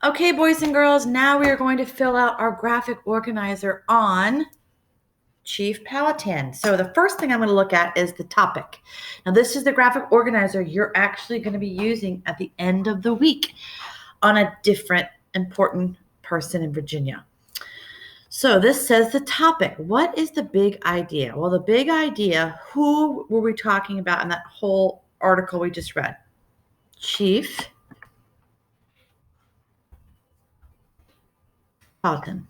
Okay, boys and girls, now we are going to fill out our graphic organizer on Chief Powhatan. So the first thing I'm going to look at is the topic. Now, this is the graphic organizer you're actually going to be using at the end of the week on a different important person in Virginia. So this says the topic. What is the big idea? Well, the big idea, who were we talking about in that whole article we just read? Chief Powhatan.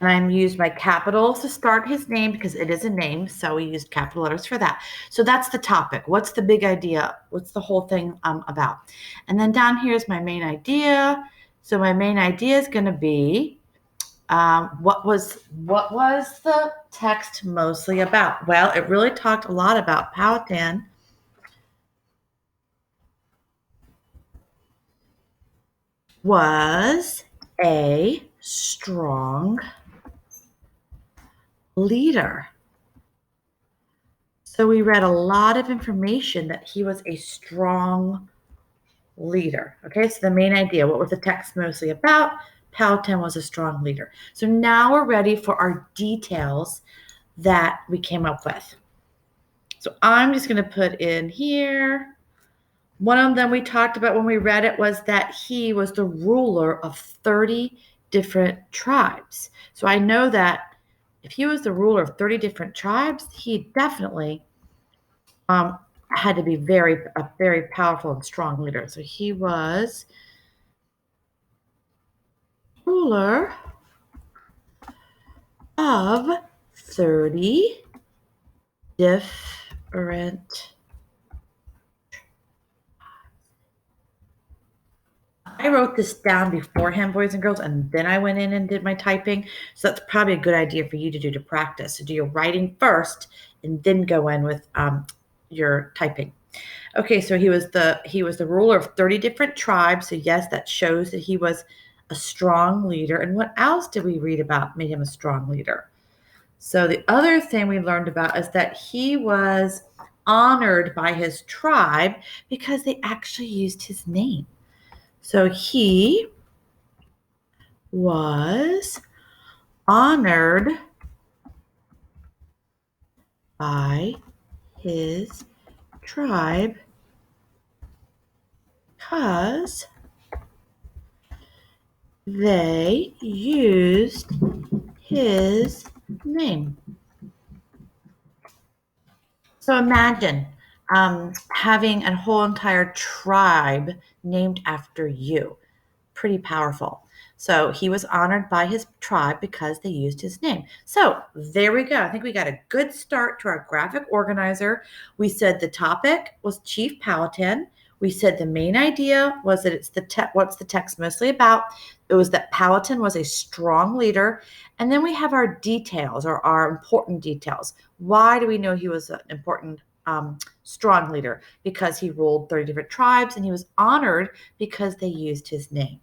And I used my capitals to start his name because it is a name. So we used capital letters for that. So that's the topic. What's the big idea? What's the whole thing about? And then down here is my main idea. So my main idea is going to be what was the text mostly about? Well, it really talked a lot about Powhatan was a strong leader. So we read a lot of information that he was a strong leader. Okay, so the main idea, what was the text mostly about? Powhatan was a strong leader. So now we're ready for our details that we came up with. So I'm just going to put in here. One of them we talked about when we read it was that he was the ruler of 30 different tribes. So I know that if he was the ruler of 30 different tribes, he definitely had to be a very powerful and strong leader. So he was ruler of 30 different. I wrote this down beforehand, boys and girls, and then I went in and did my typing. So that's probably a good idea for you to do to practice. So do your writing first and then go in with your typing. Okay, so he was the ruler of 30 different tribes. So yes, that shows that he was a strong leader. And what else did we read about made him a strong leader? So the other thing we learned about is that he was honored by his tribe because they actually used his name. So he was honored by his tribe because they used his name. So imagine having a whole entire tribe named after you. Pretty powerful. So he was honored by his tribe because they used his name. So there we go. I think we got a good start to our graphic organizer. We said the topic was Chief Powhatan. We said the main idea was that it's what's the text mostly about. It was that Powhatan was a strong leader. And then we have our details or our important details. Why do we know he was an important strong leader? Because he ruled 30 different tribes and he was honored because they used his name.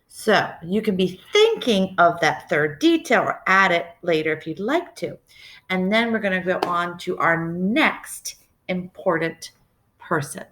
So you can be thinking of that third detail or add it later if you'd like to. And then we're going to go on to our next important person.